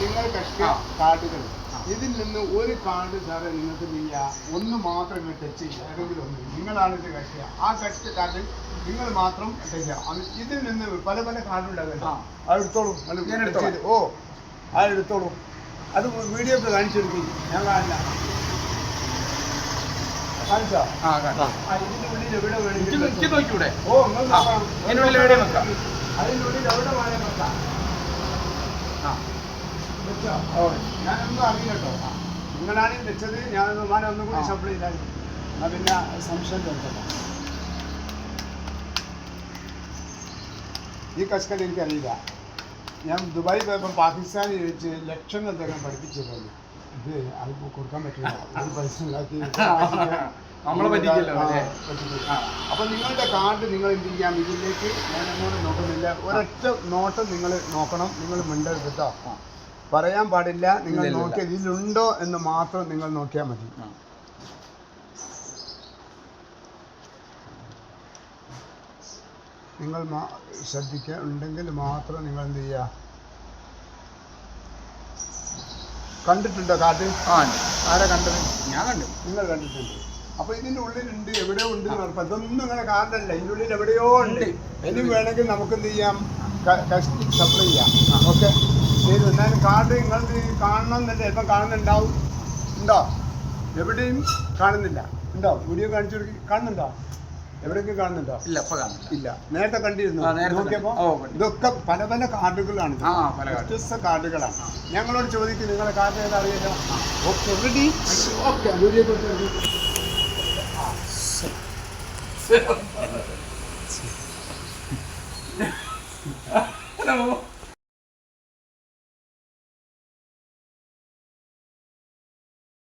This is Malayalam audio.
നിങ്ങൾ കഷ്ട കാർഡുകൾ ഇതിൽ നിന്ന് ഒരു കാർഡ് സാറേ നിങ്ങൾക്ക് ചെയ്യാം ഒന്ന് മാത്രം നിങ്ങൾ ടച്ച് ചെയ്യുക ഏതെങ്കിലും ഒന്ന് നിങ്ങളാണ് ഇത് കഷ്ട ആ കഷ്ട കാർഡ് നിങ്ങൾ മാത്രം ടച്ച് ചെയ്യാം ഇതിൽ നിന്ന് പല പല കാർഡ് ഉണ്ടാകുമല്ലോ അതെടുത്തോളൂ ഓ അതെടുത്തോളൂ അത് വീഡിയോ ഒക്കെ കാണിച്ചെടുക്കും ഞാൻ കാണില്ല കാണിച്ചോ ഇതിൻ്റെ ഉള്ളിൽ എവിടെ വേണമെങ്കിലും ഓ നിങ്ങൾ അതിനുള്ളിൽ എവിടെ വേണേൽ വെക്കാം ഞാനൊന്നും അറിയില്ല കേട്ടോ നിങ്ങളാണ് വെച്ചത് ഞാൻ ഒന്നും കൂടി സപ്ലൈ ചെയ്താൽ പിന്നെ സംശയം തോന്നല്ലോ ഈ കസ്കൽ എനിക്കറിയില്ല ഞാൻ ദുബായ് പോയപ്പോൾ പാകിസ്ഥാനിൽ വെച്ച് ലക്ഷങ്ങൾ തരം പഠിപ്പിച്ചിട്ടുണ്ട് ഇത് അത് കൊടുക്കാൻ പറ്റില്ല ഒരു പൈസ ഉണ്ടാക്കി അപ്പോൾ നിങ്ങളുടെ കാർഡ് നിങ്ങൾ എന്ത് ചെയ്യാം ഇതിലേക്ക് ഞാൻ അങ്ങോട്ട് നോക്കുന്നില്ല ഒരൊറ്റ നോട്ടം നിങ്ങൾ നോക്കണം നിങ്ങൾ മിണ്ടരുത് കേട്ടോ പറയാൻ പാടില്ല നിങ്ങൾ നോക്കിയാൽ ഇതിലുണ്ടോ എന്ന് മാത്രം നിങ്ങൾ നോക്കിയാൽ മതി നിങ്ങൾ ശ്രദ്ധിക്കുക ഉണ്ടെങ്കിൽ മാത്രം നിങ്ങൾ എന്ത് ചെയ്യുക കണ്ടിട്ടുണ്ടോ കാർഡ് ആരാ കണ്ടത് ഞാൻ കണ്ടു നിങ്ങൾ കണ്ടിട്ടുണ്ട് അപ്പോൾ ഇതിൻ്റെ ഉള്ളിലുണ്ട് എവിടെയോ ഉണ്ട് ഇതൊന്നും നിങ്ങളുടെ കാർഡല്ല ഇതിൻ്റെ ഉള്ളിൽ എവിടെയോ ഉണ്ട് ഇനി വേണമെങ്കിൽ നമുക്ക് എന്ത് ചെയ്യാം സപ്ലൈ ചെയ്യാം ഓക്കെ ശരി എന്നാലും കാർഡ് നിങ്ങൾ കാണണം എന്നല്ലേ ചിലപ്പം കാണുന്നുണ്ടാവും ഉണ്ടോ എവിടെയും കാണുന്നില്ല ഉണ്ടോ വീഡിയോ കാണിച്ചു കൊടുക്കി കാണുന്നുണ്ടോ എവിടെയൊക്കെ കാണുന്നുണ്ടോ ഇല്ല ഇപ്പം കാണുന്നില്ല ഇല്ല നേരത്തെ കണ്ടിരുന്നു നോക്കിയപ്പോൾ ഇതൊക്കെ പല പല കാർഡുകളാണ് വ്യത്യസ്ത കാർഡുകളാണ് ഞങ്ങളോട് ചോദിക്കും നിങ്ങളെ കാർഡ് ഏതാ അറിയാലോ ഓക്കെ റെഡി ഓക്കെ വീഡിയോ കൊടുത്തു